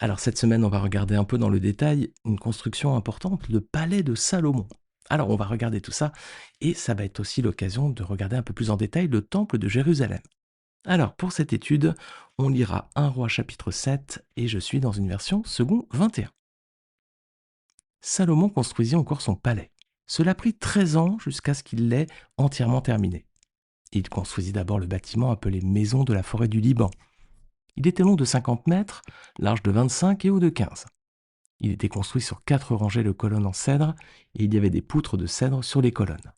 Alors cette semaine, on va regarder un peu dans le détail une construction importante, le palais de Salomon. Alors on va regarder tout ça et ça va être aussi l'occasion de regarder un peu plus en détail le temple de Jérusalem. Alors pour cette étude, on lira 1 roi chapitre 7 et je suis dans une version second 21. Salomon construisit encore son palais. Cela prit 13 ans jusqu'à ce qu'il l'ait entièrement terminé. Il construisit d'abord le bâtiment appelé Maison de la forêt du Liban. Il était long de 50 mètres, large de 25 et haut de 15. Il était construit sur 4 rangées de colonnes en cèdre et il y avait des poutres de cèdre sur les colonnes.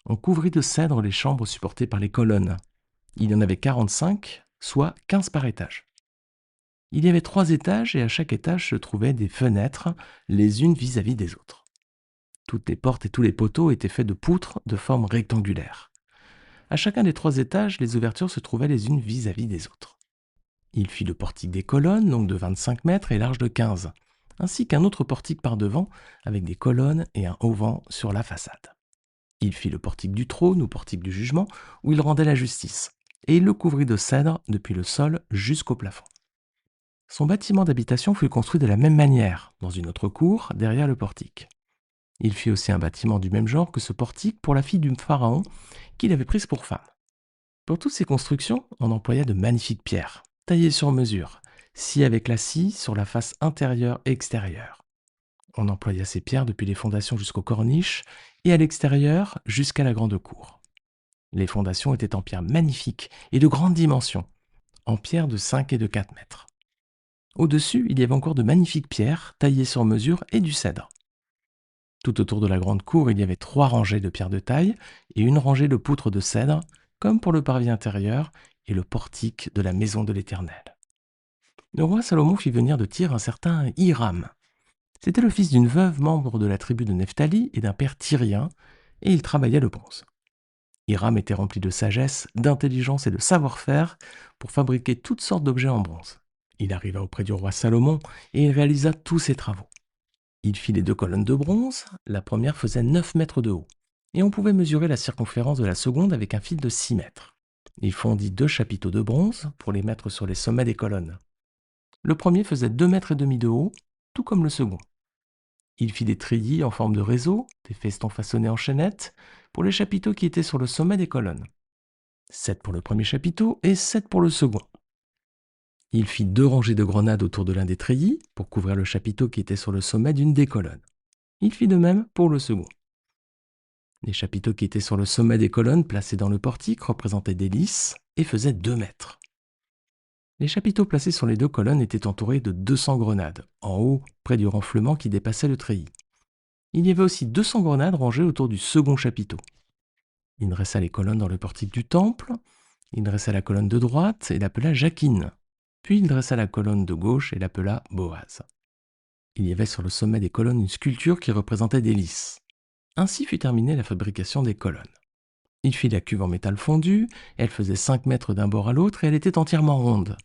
On couvrit de cèdre les chambres supportées par les colonnes. Il y en avait 45, soit 15 par étage. Il y avait 3 étages et à chaque étage se trouvaient des fenêtres, les unes vis-à-vis des autres. Toutes les portes et tous les poteaux étaient faits de poutres de forme rectangulaire. À chacun des 3 étages, les ouvertures se trouvaient les unes vis-à-vis des autres. Il fit le portique des colonnes, long de 25 mètres et large de 15, ainsi qu'un autre portique par devant, avec des colonnes et un auvent sur la façade. Il fit le portique du trône ou portique du jugement, où il rendait la justice, et il le couvrit de cèdre depuis le sol jusqu'au plafond. Son bâtiment d'habitation fut construit de la même manière, dans une autre cour, derrière le portique. Il fit aussi un bâtiment du même genre que ce portique pour la fille du pharaon, qu'il avait prise pour femme. Pour toutes ces constructions, on employa de magnifiques pierres, taillées sur mesure, scie avec la scie sur la face intérieure et extérieure. On employa ces pierres depuis les fondations jusqu'aux corniches et à l'extérieur jusqu'à la grande cour. Les fondations étaient en pierre magnifique et de grande dimension, en pierre de 5 et de 4 mètres. Au-dessus, il y avait encore de magnifiques pierres taillées sur mesure et du cèdre. Tout autour de la grande cour, il y avait 3 rangées de pierres de taille et une rangée de poutres de cèdre, comme pour le parvis intérieur et le portique de la maison de l'Éternel. Le roi Salomon fit venir de Tyr un certain Hiram. C'était le fils d'une veuve membre de la tribu de Nephtali et d'un père tyrien, et il travaillait le bronze. Hiram était rempli de sagesse, d'intelligence et de savoir-faire pour fabriquer toutes sortes d'objets en bronze. Il arriva auprès du roi Salomon et il réalisa tous ses travaux. Il fit les 2 colonnes de bronze, la première faisait 9 mètres de haut, et on pouvait mesurer la circonférence de la seconde avec un fil de 6 mètres. Il fondit 2 chapiteaux de bronze pour les mettre sur les sommets des colonnes. Le premier faisait 2 mètres et demi de haut, tout comme le second. Il fit des treillis en forme de réseau, des festons façonnés en chaînettes, pour les chapiteaux qui étaient sur le sommet des colonnes. 7 pour le premier chapiteau et 7 pour le second. Il fit 2 rangées de grenades autour de l'un des treillis, pour couvrir le chapiteau qui était sur le sommet d'une des colonnes. Il fit de même pour le second. Les chapiteaux qui étaient sur le sommet des colonnes placés dans le portique représentaient des lys et faisaient 2 mètres. Les chapiteaux placés sur les 2 colonnes étaient entourés de 200 grenades, en haut, près du renflement qui dépassait le treillis. Il y avait aussi 200 grenades rangées autour du second chapiteau. Il dressa les colonnes dans le portique du temple, il dressa la colonne de droite et l'appela Jacquine. Puis il dressa la colonne de gauche et l'appela Boaz. Il y avait sur le sommet des colonnes une sculpture qui représentait des lys. Ainsi fut terminée la fabrication des colonnes. Il fit la cuve en métal fondu, elle faisait 5 mètres d'un bord à l'autre et elle était entièrement ronde.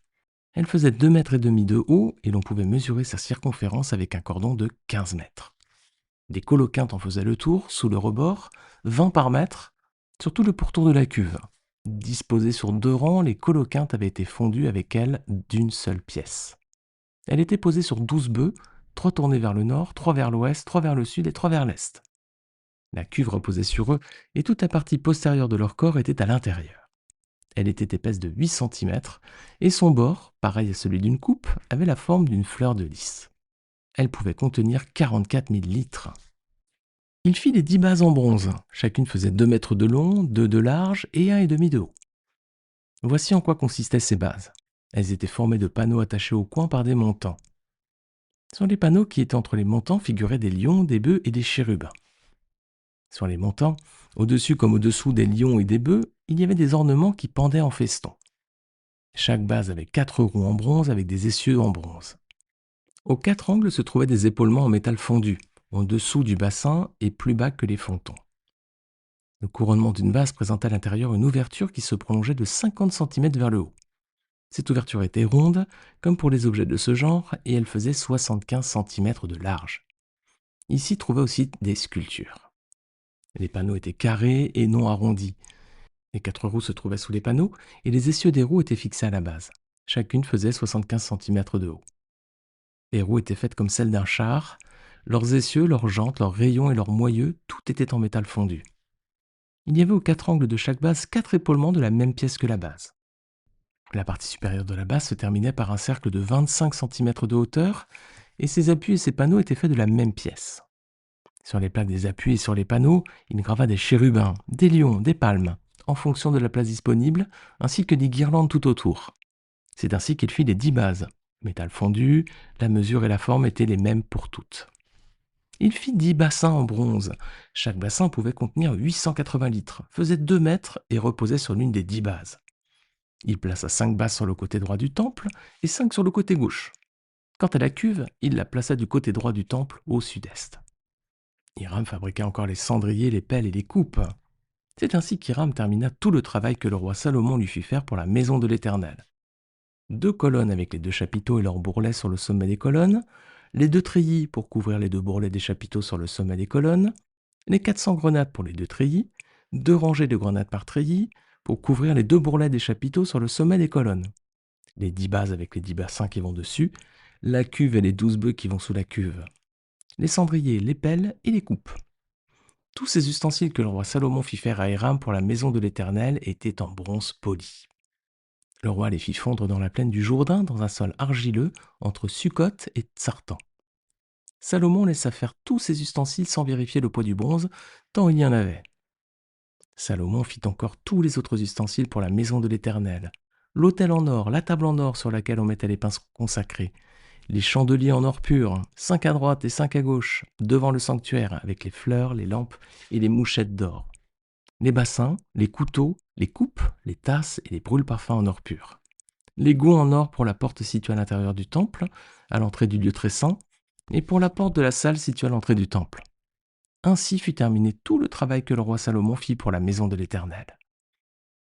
Elle faisait 2 mètres et demi de haut et l'on pouvait mesurer sa circonférence avec un cordon de 15 mètres. Des coloquintes en faisaient le tour, sous le rebord, 20 par mètre, sur tout le pourtour de la cuve. Disposées sur 2 rangs, les coloquintes avaient été fondues avec elles d'une seule pièce. Elle était posée sur 12 bœufs, 3 tournés vers le nord, 3 vers l'ouest, 3 vers le sud et 3 vers l'est. La cuve reposait sur eux et toute la partie postérieure de leur corps était à l'intérieur. Elle était épaisse de 8 cm et son bord, pareil à celui d'une coupe, avait la forme d'une fleur de lys. Elle pouvait contenir 44 000 litres. Il fit les 10 bases en bronze. Chacune faisait 2 mètres de long, 2 de large et 1,5 de haut. Voici en quoi consistaient ces bases. Elles étaient formées de panneaux attachés au coin par des montants. Sur les panneaux qui étaient entre les montants figuraient des lions, des bœufs et des chérubins. Sur les montants, au-dessus comme au-dessous des lions et des bœufs, il y avait des ornements qui pendaient en festons. Chaque base avait 4 roues en bronze avec des essieux en bronze. Aux 4 angles se trouvaient des épaulements en métal fondu, au-dessous du bassin et plus bas que les frontons. Le couronnement d'une base présentait à l'intérieur une ouverture qui se prolongeait de 50 cm vers le haut. Cette ouverture était ronde, comme pour les objets de ce genre, et elle faisait 75 cm de large. Il s'y trouvait aussi des sculptures. Les panneaux étaient carrés et non arrondis. Les 4 roues se trouvaient sous les panneaux, et les essieux des roues étaient fixés à la base. Chacune faisait 75 cm de haut. Les roues étaient faites comme celles d'un char. Leurs essieux, leurs jantes, leurs rayons et leurs moyeux, tout était en métal fondu. Il y avait aux quatre angles de chaque base 4 épaulements de la même pièce que la base. La partie supérieure de la base se terminait par un cercle de 25 cm de hauteur, et ses appuis et ses panneaux étaient faits de la même pièce. Sur les plaques des appuis et sur les panneaux, il grava des chérubins, des lions, des palmes, en fonction de la place disponible, ainsi que des guirlandes tout autour. C'est ainsi qu'il fit les 10 bases. Métal fondu, la mesure et la forme étaient les mêmes pour toutes. Il fit 10 bassins en bronze. Chaque bassin pouvait contenir 880 litres, faisait 2 mètres et reposait sur l'une des 10 bases. Il plaça 5 bases sur le côté droit du temple et 5 sur le côté gauche. Quant à la cuve, il la plaça du côté droit du temple au sud-est. Hiram fabriqua encore les cendriers, les pelles et les coupes. C'est ainsi qu'Hiram termina tout le travail que le roi Salomon lui fit faire pour la maison de l'Éternel. 2 colonnes avec les 2 chapiteaux et leurs bourrelets sur le sommet des colonnes, les 2 treillis pour couvrir les 2 bourrelets des chapiteaux sur le sommet des colonnes, les 400 grenades pour les 2 treillis, 2 rangées de grenades par treillis pour couvrir les 2 bourrelets des chapiteaux sur le sommet des colonnes, les 10 bases avec les 10 bassins qui vont dessus, la cuve et les 12 bœufs qui vont sous la cuve, les cendriers, les pelles et les coupes. Tous ces ustensiles que le roi Salomon fit faire à Hiram pour la maison de l'Éternel étaient en bronze poli. Le roi les fit fondre dans la plaine du Jourdain, dans un sol argileux, entre Sukkot et Tsartan. Salomon laissa faire tous ces ustensiles sans vérifier le poids du bronze, tant il y en avait. Salomon fit encore tous les autres ustensiles pour la maison de l'Éternel. L'autel en or, la table en or sur laquelle on mettait les pains consacrés, les chandeliers en or pur, 5 à droite et 5 à gauche, devant le sanctuaire, avec les fleurs, les lampes et les mouchettes d'or, les bassins, les couteaux, les coupes, les tasses et les brûle-parfums en or pur, les gonds en or pour la porte située à l'intérieur du temple, à l'entrée du lieu très saint, et pour la porte de la salle située à l'entrée du temple. Ainsi fut terminé tout le travail que le roi Salomon fit pour la maison de l'Éternel.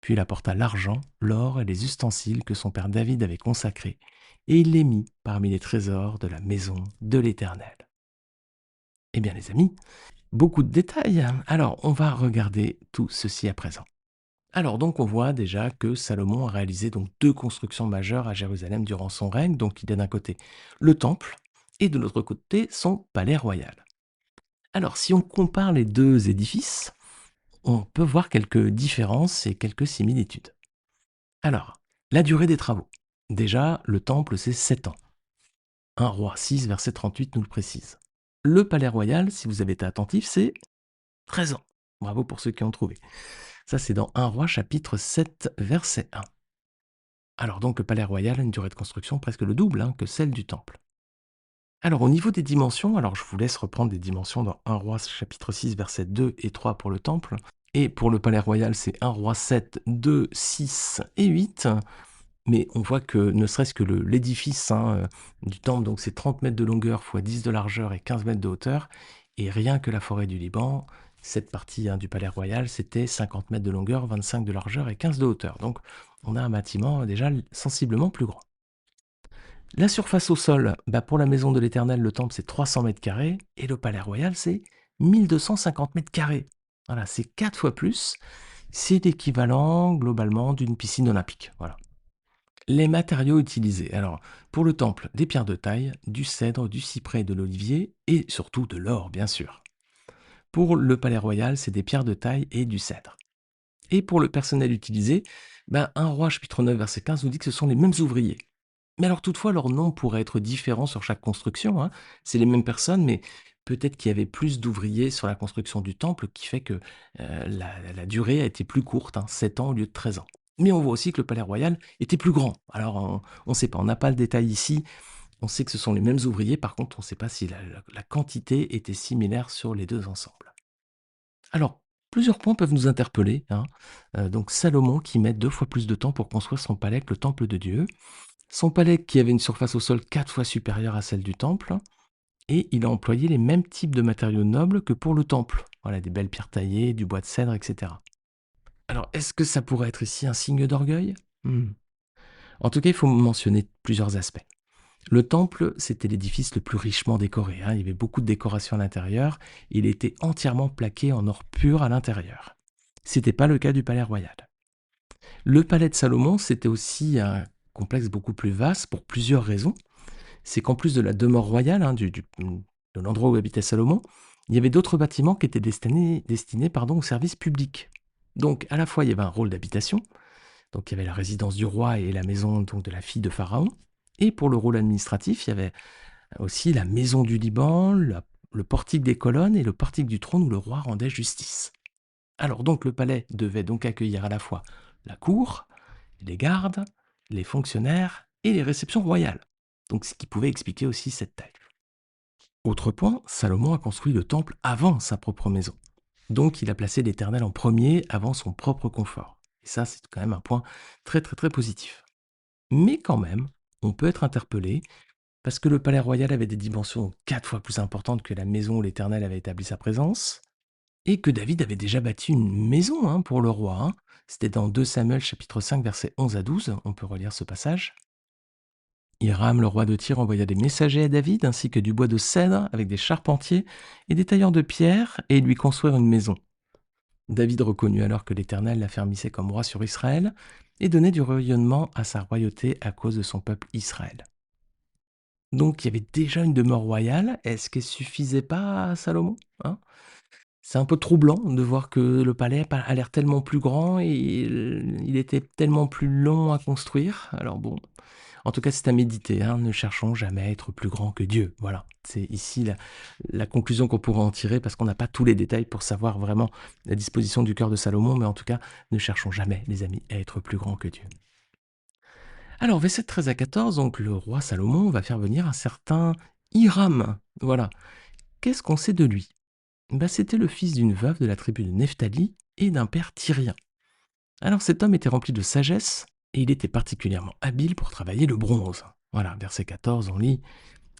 Puis il apporta l'argent, l'or et les ustensiles que son père David avait consacrés, et il les mit parmi les trésors de la maison de l'Éternel. Eh bien les amis, beaucoup de détails. Alors on va regarder tout ceci à présent. Alors donc on voit déjà que Salomon a réalisé donc 2 constructions majeures à Jérusalem durant son règne. Donc il a d'un côté le temple et de l'autre côté son palais royal. Alors si on compare les 2 édifices, on peut voir quelques différences et quelques similitudes. Alors, la durée des travaux. Déjà, le temple, c'est 7 ans. 1 roi 6, verset 38 nous le précise. Le palais royal, si vous avez été attentif, c'est 13 ans. Bravo pour ceux qui ont trouvé. Ça, c'est dans 1 roi chapitre 7, verset 1. Alors donc, le palais royal a une durée de construction presque le double que celle du temple. Alors au niveau des dimensions, alors je vous laisse reprendre des dimensions dans 1 roi chapitre 6, verset 2 et 3 pour le temple. Et pour le palais royal, c'est 1 roi 7, 2, 6 et 8. Mais on voit que ne serait-ce que l'édifice du temple, donc c'est 30 mètres de longueur fois 10 de largeur et 15 mètres de hauteur. Et rien que la forêt du Liban, cette partie du palais royal, c'était 50 mètres de longueur, 25 de largeur et 15 de hauteur. Donc on a un bâtiment déjà sensiblement plus grand. La surface au sol, pour la maison de l'Éternel, le temple, c'est 300 mètres carrés, et le palais royal, c'est 1250 mètres carrés. Voilà, c'est 4 fois plus. C'est l'équivalent, globalement, d'une piscine olympique. Voilà. Les matériaux utilisés. Alors, pour le temple, des pierres de taille, du cèdre, du cyprès et de l'olivier, et surtout de l'or, bien sûr. Pour le palais royal, c'est des pierres de taille et du cèdre. Et pour le personnel utilisé, 1 roi chapitre 9, verset 15 nous dit que ce sont les mêmes ouvriers. Mais alors toutefois, leur nom pourrait être différent sur chaque construction. C'est les mêmes personnes, mais peut-être qu'il y avait plus d'ouvriers sur la construction du temple, qui fait que la durée a été plus courte, 7 ans au lieu de 13 ans. Mais on voit aussi que le palais royal était plus grand. Alors on ne sait pas, on n'a pas le détail ici. On sait que ce sont les mêmes ouvriers, par contre on ne sait pas si la quantité était similaire sur les 2 ensembles. Alors, plusieurs points peuvent nous interpeller. Donc Salomon qui met 2 fois plus de temps pour construire son palais que le temple de Dieu. Son palais qui avait une surface au sol 4 fois supérieure à celle du temple, et il a employé les mêmes types de matériaux nobles que pour le temple. Voilà, des belles pierres taillées, du bois de cèdre, etc. Alors, est-ce que ça pourrait être ici un signe d'orgueil? En tout cas, il faut mentionner plusieurs aspects. Le temple, c'était l'édifice le plus richement décoré. Il y avait beaucoup de décorations à l'intérieur. Il était entièrement plaqué en or pur à l'intérieur. C'était pas le cas du palais royal. Le palais de Salomon, c'était aussi un complexe beaucoup plus vaste pour plusieurs raisons. c'est qu'en plus de la demeure royale, hein, de l'endroit où habitait Salomon, il y avait d'autres bâtiments qui étaient destinés pardon, au service public. Donc, à la fois, il y avait un rôle d'habitation, donc il y avait la résidence du roi et la maison donc, de la fille de Pharaon, et pour le rôle administratif, il y avait aussi la maison du Liban, le portique des colonnes et le portique du trône où le roi rendait justice. Alors donc le palais devait donc accueillir à la fois la cour, les gardes, les fonctionnaires et les réceptions royales. Donc ce qui pouvait expliquer aussi cette taille. Autre point, Salomon a construit le temple avant sa propre maison. Donc il a placé l'Éternel en premier avant son propre confort. Et ça, c'est quand même un point très très très positif. Mais quand même, on peut être interpellé parce que le palais royal avait des dimensions 4 fois plus importantes que la maison où l'Éternel avait établi sa présence, et que David avait déjà bâti une maison pour le roi. C'était dans 2 Samuel chapitre 5 versets 11 à 12, on peut relire ce passage. Hiram, le roi de Tyr, envoya des messagers à David, ainsi que du bois de cèdre avec des charpentiers et des tailleurs de pierre, et lui construire une maison. David reconnut alors que l'Éternel l'affermissait comme roi sur Israël, et donnait du rayonnement à sa royauté à cause de son peuple Israël. Donc il y avait déjà une demeure royale, est-ce qu'elle suffisait pas à Salomon, hein? C'est un peu troublant de voir que le palais a l'air tellement plus grand et il était tellement plus long à construire. Alors bon, en tout cas, c'est à méditer, ne cherchons jamais à être plus grand que Dieu. Voilà, c'est ici la conclusion qu'on pourrait en tirer, parce qu'on n'a pas tous les détails pour savoir vraiment la disposition du cœur de Salomon, mais en tout cas, ne cherchons jamais, les amis, à être plus grand que Dieu. Alors, verset 13 à 14, donc le roi Salomon va faire venir un certain Hiram. Voilà. Qu'est-ce qu'on sait de lui? C'était le fils d'une veuve de la tribu de Nephtali et d'un père tyrien. Alors cet homme était rempli de sagesse et il était particulièrement habile pour travailler le bronze. Voilà, verset 14, on lit: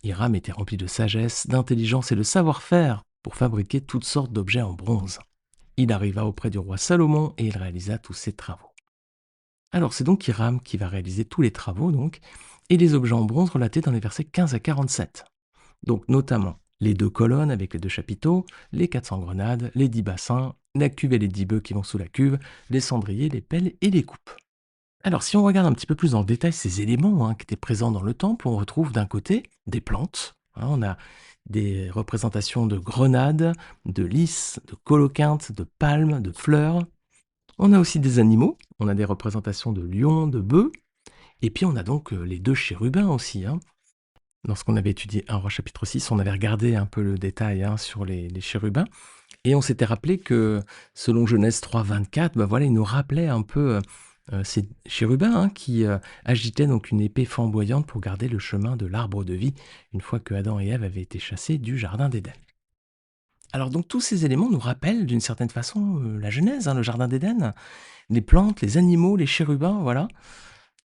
Hiram était rempli de sagesse, d'intelligence et de savoir-faire pour fabriquer toutes sortes d'objets en bronze. Il arriva auprès du roi Salomon et il réalisa tous ses travaux. Alors c'est donc Hiram qui va réaliser tous les travaux donc, et les objets en bronze relatés dans les versets 15 à 47. Donc notamment les 2 colonnes avec les 2 chapiteaux, les 400 grenades, les 10 bassins, la cuve et les 10 bœufs qui vont sous la cuve, les cendriers, les pelles et les coupes. Alors si on regarde un petit peu plus en détail ces éléments qui étaient présents dans le temple, on retrouve d'un côté des plantes. On a des représentations de grenades, de lys, de coloquintes, de palmes, de fleurs. On a aussi des animaux, on a des représentations de lions, de bœufs, et puis on a donc les 2 chérubins aussi. Lorsqu'on avait étudié 1 Roi chapitre 6, on avait regardé un peu le détail sur les chérubins, et on s'était rappelé que selon Genèse 3, 24, voilà, il nous rappelait un peu ces chérubins qui agitaient donc une épée flamboyante pour garder le chemin de l'arbre de vie, une fois que Adam et Ève avaient été chassés du jardin d'Éden. Alors donc tous ces éléments nous rappellent d'une certaine façon la Genèse, le jardin d'Éden, les plantes, les animaux, les chérubins, voilà.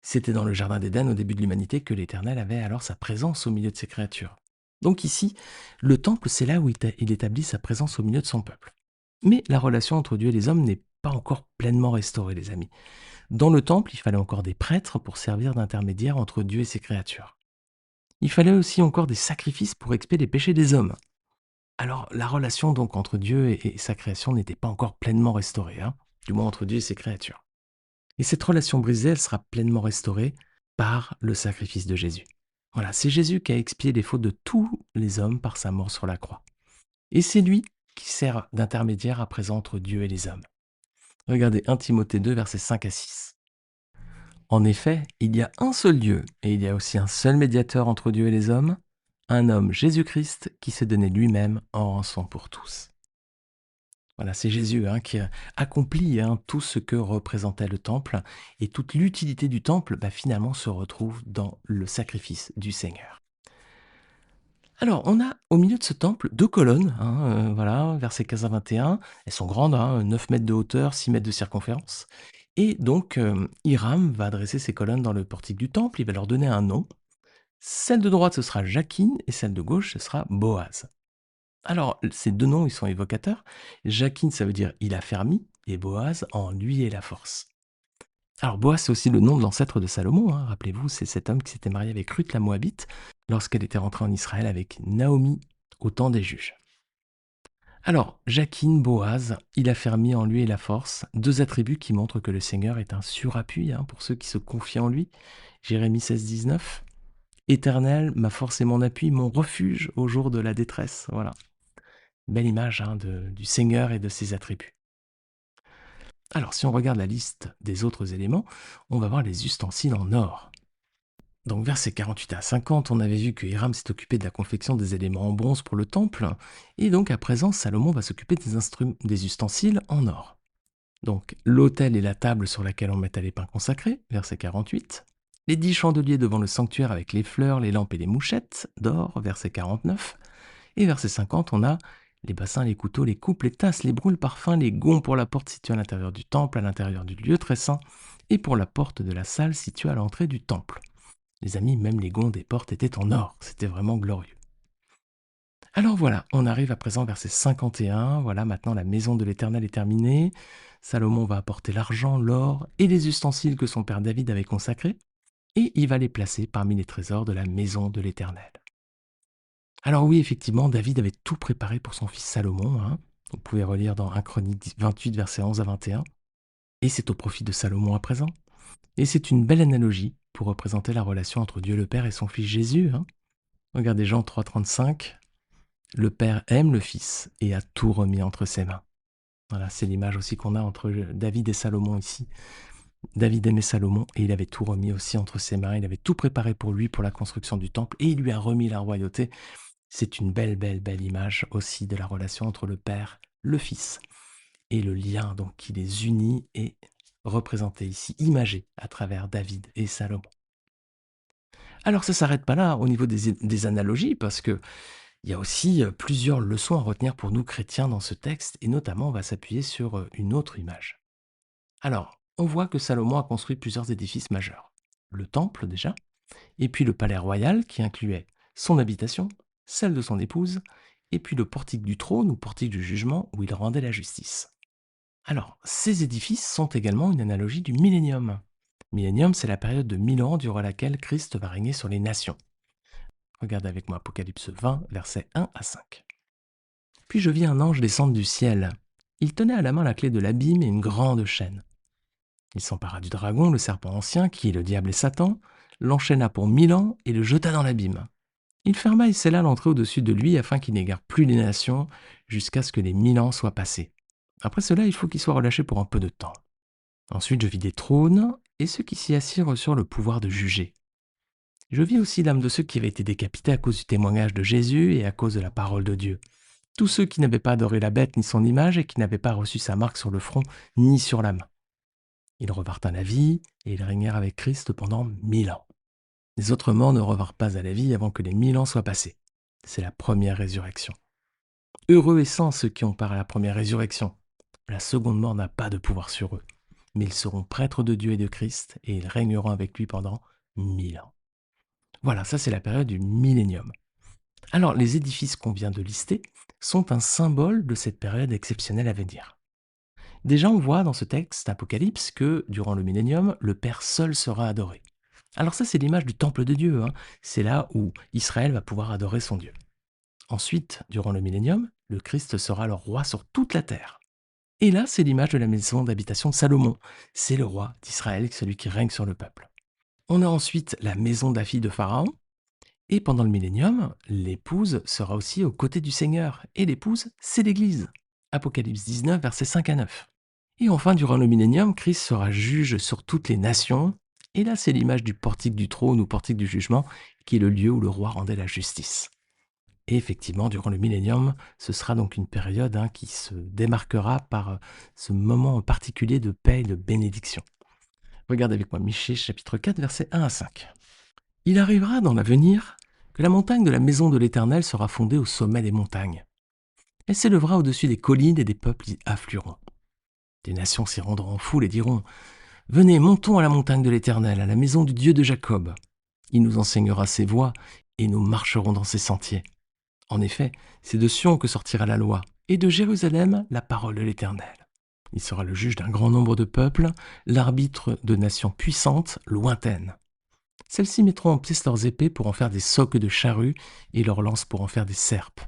C'était dans le jardin d'Éden, au début de l'humanité, que l'Éternel avait alors sa présence au milieu de ses créatures. Donc ici, le temple, c'est là où il établit sa présence au milieu de son peuple. Mais la relation entre Dieu et les hommes n'est pas encore pleinement restaurée, les amis. Dans le temple, il fallait encore des prêtres pour servir d'intermédiaire entre Dieu et ses créatures. Il fallait aussi encore des sacrifices pour expier les péchés des hommes. Alors la relation donc entre Dieu et sa création n'était pas encore pleinement restaurée, du moins entre Dieu et ses créatures. Et cette relation brisée, elle sera pleinement restaurée par le sacrifice de Jésus. Voilà, c'est Jésus qui a expié les fautes de tous les hommes par sa mort sur la croix. Et c'est lui qui sert d'intermédiaire à présent entre Dieu et les hommes. Regardez 1 Timothée 2, versets 5 à 6. En effet, il y a un seul Dieu, et il y a aussi un seul médiateur entre Dieu et les hommes, un homme, Jésus-Christ, qui s'est donné lui-même en rançon pour tous. Voilà, c'est Jésus qui a accompli tout ce que représentait le temple, et toute l'utilité du temple finalement se retrouve dans le sacrifice du Seigneur. Alors, on a au milieu de ce temple 2 colonnes, voilà, versets 15 à 21. Elles sont grandes, 9 mètres de hauteur, 6 mètres de circonférence. Et donc, Hiram va dresser ces colonnes dans le portique du temple, il va leur donner un nom. Celle de droite, ce sera Jachin, et celle de gauche, ce sera Boaz. Alors, ces 2 noms, ils sont évocateurs. Jachin, ça veut dire « il a fermi », et Boaz, « en lui est la force ». Alors, Boaz, c'est aussi le nom de l'ancêtre de Salomon. Rappelez-vous, c'est cet homme qui s'était marié avec Ruth la Moabite lorsqu'elle était rentrée en Israël avec Naomi au temps des juges. Alors, Jachin, Boaz, il a fermi en lui est la force, 2 attributs qui montrent que le Seigneur est un surappui pour ceux qui se confient en lui. Jérémie 16, 19. Éternel, ma force et mon appui, mon refuge au jour de la détresse. Voilà. Belle image hein, du Seigneur et de ses attributs. Alors, si on regarde la liste des autres éléments, on va voir les ustensiles en or. Donc, versets 48 à 50, on avait vu que Hiram s'est occupé de la confection des éléments en bronze pour le temple, et donc à présent, Salomon va s'occuper des ustensiles en or. Donc, l'autel et la table sur laquelle on mettait les pains consacrés, verset 48. Les 10 chandeliers devant le sanctuaire avec les fleurs, les lampes et les mouchettes d'or, verset 49. Et verset 50, on a les bassins, les couteaux, les coupes, les tasses, les brûle-parfums, les gonds pour la porte située à l'intérieur du temple, à l'intérieur du lieu très saint, et pour la porte de la salle située à l'entrée du temple. Les amis, même les gonds des portes étaient en or, c'était vraiment glorieux. Alors voilà, on arrive à présent verset 51, voilà maintenant la maison de l'Éternel est terminée, Salomon va apporter l'argent, l'or et les ustensiles que son père David avait consacrés, et il va les placer parmi les trésors de la maison de l'Éternel. Alors oui, effectivement, David avait tout préparé pour son fils Salomon, hein. Vous pouvez relire dans 1 Chronique 28, versets 11 à 21, et c'est au profit de Salomon à présent. Et c'est une belle analogie pour représenter la relation entre Dieu le Père et son fils Jésus, hein. Regardez Jean 3, 35. Le Père aime le Fils et a tout remis entre ses mains. Voilà, c'est l'image aussi qu'on a entre David et Salomon ici. David aimait Salomon et il avait tout remis aussi entre ses mains. Il avait tout préparé pour lui, pour la construction du temple, et il lui a remis la royauté. C'est une belle, belle, belle image aussi de la relation entre le Père, le Fils, et le lien donc qui les unit est représenté ici, imagé à travers David et Salomon. Alors ça ne s'arrête pas là au niveau des analogies, parce que il y a aussi plusieurs leçons à retenir pour nous chrétiens dans ce texte, et notamment on va s'appuyer sur une autre image. Alors, on voit que Salomon a construit plusieurs édifices majeurs. Le temple déjà, et puis le palais royal qui incluait son habitation, celle de son épouse, et puis le portique du trône ou portique du jugement où il rendait la justice. Alors, ces édifices sont également une analogie du millénium. Millénium, c'est la période de 1000 ans durant laquelle Christ va régner sur les nations. Regarde avec moi Apocalypse 20, versets 1 à 5. Puis je vis un ange descendre du ciel. Il tenait à la main la clé de l'abîme et une grande chaîne. Il s'empara du dragon, le serpent ancien, qui est le diable et Satan, l'enchaîna pour 1000 ans et le jeta dans l'abîme. Il ferma et scella l'entrée au-dessus de lui afin qu'il n'égare plus les nations jusqu'à ce que les 1000 ans soient passés. Après cela, il faut qu'il soit relâché pour un peu de temps. Ensuite, je vis des trônes et ceux qui s'y assirent reçurent le pouvoir de juger. Je vis aussi l'âme de ceux qui avaient été décapités à cause du témoignage de Jésus et à cause de la parole de Dieu. Tous ceux qui n'avaient pas adoré la bête ni son image et qui n'avaient pas reçu sa marque sur le front ni sur la main. Ils revinrent à la vie et ils régnèrent avec Christ pendant 1000 ans. Les autres morts ne revinrent pas à la vie avant que les 1000 ans soient passés. C'est la première résurrection. Heureux et saints ceux qui ont part à la première résurrection. La seconde mort n'a pas de pouvoir sur eux. Mais ils seront prêtres de Dieu et de Christ et ils régneront avec lui pendant 1000 ans. Voilà, ça c'est la période du millénium. Alors, les édifices qu'on vient de lister sont un symbole de cette période exceptionnelle à venir. Déjà, on voit dans ce texte Apocalypse que, durant le millénium, le Père seul sera adoré. Alors ça, c'est l'image du temple de Dieu, hein. C'est là où Israël va pouvoir adorer son Dieu. Ensuite, durant le millénium, le Christ sera le roi sur toute la terre. Et là, c'est l'image de la maison d'habitation de Salomon. C'est le roi d'Israël, celui qui règne sur le peuple. On a ensuite la maison de la fille de Pharaon. Et pendant le millénium, l'épouse sera aussi aux côtés du Seigneur. Et l'épouse, c'est l'Église. Apocalypse 19, versets 5 à 9. Et enfin, durant le millénium, Christ sera juge sur toutes les nations. Et là, c'est l'image du portique du trône ou portique du jugement, qui est le lieu où le roi rendait la justice. Et effectivement, durant le millénium, ce sera donc une période qui se démarquera par ce moment particulier de paix et de bénédiction. Regardez avec moi Michée, chapitre 4, versets 1 à 5. Il arrivera dans l'avenir que la montagne de la maison de l'Éternel sera fondée au sommet des montagnes. Elle s'élèvera au-dessus des collines et des peuples y afflueront. Des nations s'y rendront en foule et diront « Venez, montons à la montagne de l'Éternel, à la maison du Dieu de Jacob. Il nous enseignera ses voies et nous marcherons dans ses sentiers. » En effet, c'est de Sion que sortira la loi, et de Jérusalem la parole de l'Éternel. Il sera le juge d'un grand nombre de peuples, l'arbitre de nations puissantes, lointaines. Celles-ci mettront en pièces leurs épées pour en faire des socs de charrues et leurs lances pour en faire des serpes.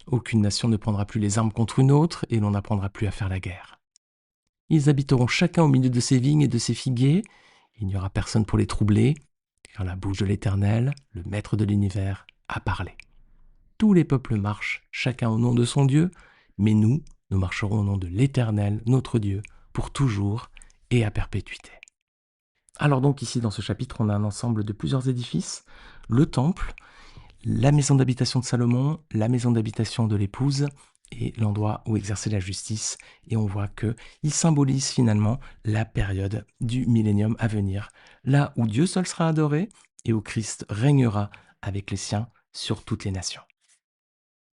Aucune nation ne prendra plus les armes contre une autre et l'on n'apprendra plus à faire la guerre. Ils habiteront chacun au milieu de ses vignes et de ses figuiers. Il n'y aura personne pour les troubler. car la bouche de l'Éternel, le Maître de l'univers, a parlé. Tous les peuples marchent, chacun au nom de son Dieu, mais nous marcherons au nom de l'Éternel, notre Dieu, pour toujours et à perpétuité. Alors donc ici dans ce chapitre, on a un ensemble de plusieurs édifices, le temple, la maison d'habitation de Salomon, la maison d'habitation de l'épouse et l'endroit où exercer la justice. Et on voit qu'il symbolise finalement la période du millénium à venir, là où Dieu seul sera adoré et où Christ régnera avec les siens sur toutes les nations.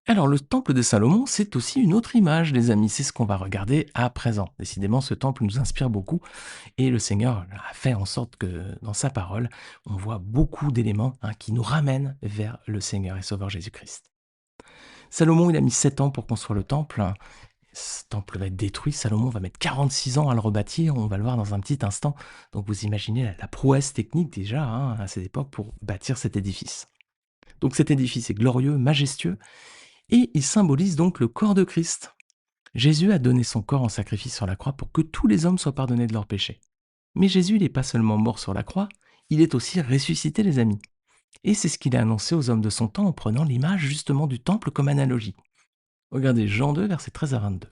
Alors le temple de Salomon, c'est aussi une autre image, les amis, c'est ce qu'on va regarder à présent. Décidément, ce temple nous inspire beaucoup et le Seigneur a fait en sorte que dans sa parole, on voit beaucoup d'éléments qui nous ramènent vers le Seigneur et Sauveur Jésus-Christ. Salomon, il a mis 7 ans pour construire le temple. Ce temple va être détruit. Salomon va mettre 46 ans à le rebâtir. On va le voir dans un petit instant. Donc vous imaginez la prouesse technique déjà à cette époque pour bâtir cet édifice. Donc cet édifice est glorieux, majestueux, et il symbolise donc le corps de Christ. Jésus a donné son corps en sacrifice sur la croix pour que tous les hommes soient pardonnés de leurs péchés. Mais Jésus, il n'est pas seulement mort sur la croix, il est aussi ressuscité, les amis. Et c'est ce qu'il a annoncé aux hommes de son temps en prenant l'image justement du temple comme analogie. Regardez Jean 2, versets 13 à 22.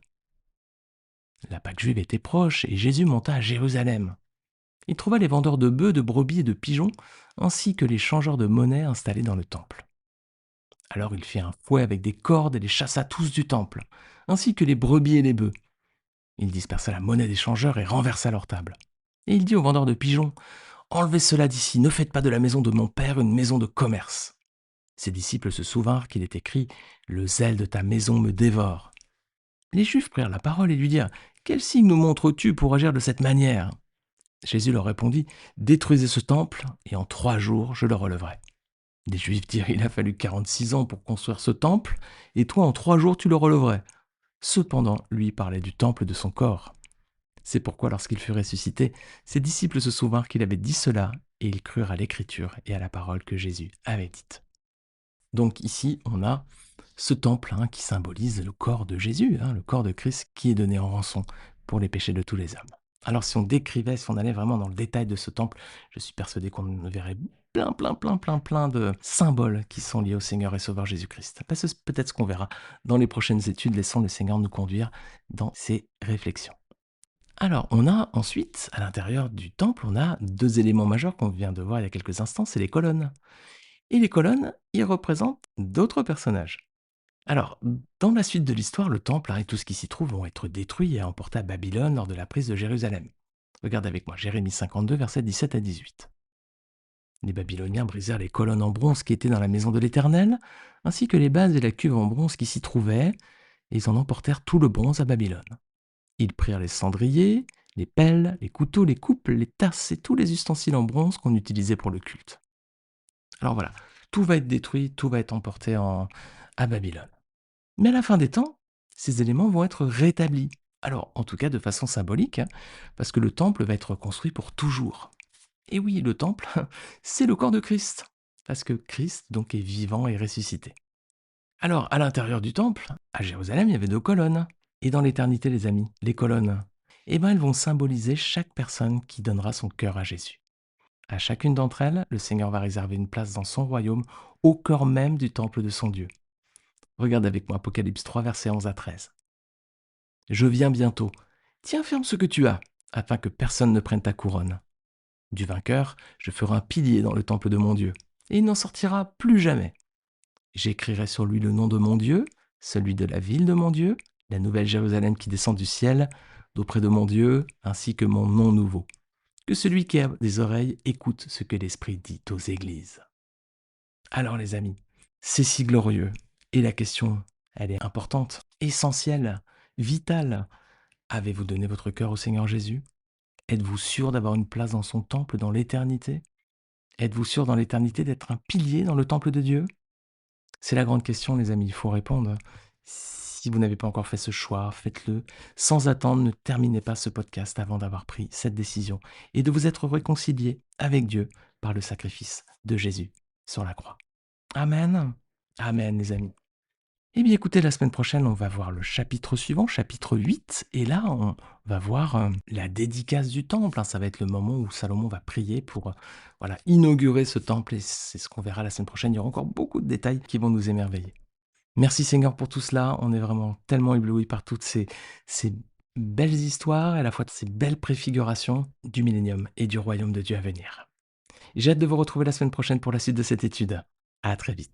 La Pâque juive était proche et Jésus monta à Jérusalem. Il trouva les vendeurs de bœufs, de brebis et de pigeons, ainsi que les changeurs de monnaie installés dans le temple. Alors il fit un fouet avec des cordes et les chassa tous du temple, ainsi que les brebis et les bœufs. Il dispersa la monnaie des changeurs et renversa leur table. Et il dit aux vendeurs de pigeons, « Enlevez cela d'ici, ne faites pas de la maison de mon père une maison de commerce. » Ses disciples se souvinrent qu'il est écrit, « Le zèle de ta maison me dévore. » Les Juifs prirent la parole et lui dirent, « Quel signe nous montres-tu pour agir de cette manière ?» Jésus leur répondit, « Détruisez ce temple, et en 3 jours je le releverai. » Les Juifs dirent, « Il a fallu 46 ans pour construire ce temple, et toi en 3 jours tu le relèverais. » Cependant, lui parlait du temple de son corps. C'est pourquoi, lorsqu'il fut ressuscité, ses disciples se souvinrent qu'il avait dit cela, et ils crurent à l'écriture et à la parole que Jésus avait dite. Donc ici, on a ce temple qui symbolise le corps de Jésus, le corps de Christ qui est donné en rançon pour les péchés de tous les hommes. Alors si on décrivait, si on allait vraiment dans le détail de ce temple, je suis persuadé qu'on verrait plein de symboles qui sont liés au Seigneur et Sauveur Jésus-Christ. C'est peut-être ce qu'on verra dans les prochaines études, laissons le Seigneur nous conduire dans ces réflexions. Alors, on a ensuite, à l'intérieur du temple, on a 2 éléments majeurs qu'on vient de voir il y a quelques instants, c'est les colonnes. Et les colonnes, ils représentent d'autres personnages. Alors, dans la suite de l'histoire, le temple et tout ce qui s'y trouve vont être détruits et emportés à Babylone lors de la prise de Jérusalem. Regarde avec moi, Jérémie 52, versets 17 à 18. Les Babyloniens brisèrent les colonnes en bronze qui étaient dans la maison de l'Éternel, ainsi que les bases et la cuve en bronze qui s'y trouvaient, et ils en emportèrent tout le bronze à Babylone. Ils prirent les cendriers, les pelles, les couteaux, les coupes, les tasses et tous les ustensiles en bronze qu'on utilisait pour le culte. Alors voilà, tout va être détruit, tout va être emporté à Babylone. Mais à la fin des temps, ces éléments vont être rétablis. Alors, en tout cas de façon symbolique, parce que le temple va être construit pour toujours. Et oui, le temple, c'est le corps de Christ, parce que Christ donc est vivant et ressuscité. Alors, à l'intérieur du temple, à Jérusalem, il y avait 2 colonnes. Et dans l'éternité, les amis, les colonnes, elles vont symboliser chaque personne qui donnera son cœur à Jésus. À chacune d'entre elles, le Seigneur va réserver une place dans son royaume, au cœur même du temple de son Dieu. Regarde avec moi Apocalypse 3, versets 11 à 13. Je viens bientôt. Tiens ferme ce que tu as, afin que personne ne prenne ta couronne. Du vainqueur, je ferai un pilier dans le temple de mon Dieu, et il n'en sortira plus jamais. J'écrirai sur lui le nom de mon Dieu, celui de la ville de mon Dieu, la nouvelle Jérusalem qui descend du ciel, d'auprès de mon Dieu, ainsi que mon nom nouveau. Que celui qui a des oreilles écoute ce que l'Esprit dit aux églises. Alors les amis, c'est si glorieux. Et la question, elle est importante, essentielle, vitale. Avez-vous donné votre cœur au Seigneur Jésus? Êtes-vous sûr d'avoir une place dans son temple dans l'éternité? Êtes-vous sûr dans l'éternité d'être un pilier dans le temple de Dieu? C'est la grande question, les amis, il faut répondre. Si vous n'avez pas encore fait ce choix, faites-le. Sans attendre, ne terminez pas ce podcast avant d'avoir pris cette décision et de vous être réconcilié avec Dieu par le sacrifice de Jésus sur la croix. Amen. Amen, les amis. Eh bien, écoutez, la semaine prochaine, on va voir le chapitre suivant, chapitre 8, et là, on va voir la dédicace du temple, hein. Ça va être le moment où Salomon va prier pour voilà, inaugurer ce temple, et c'est ce qu'on verra la semaine prochaine. Il y aura encore beaucoup de détails qui vont nous émerveiller. Merci Seigneur pour tout cela. On est vraiment tellement éblouis par toutes ces belles histoires et à la fois ces belles préfigurations du millénium et du royaume de Dieu à venir. J'ai hâte de vous retrouver la semaine prochaine pour la suite de cette étude. À très vite.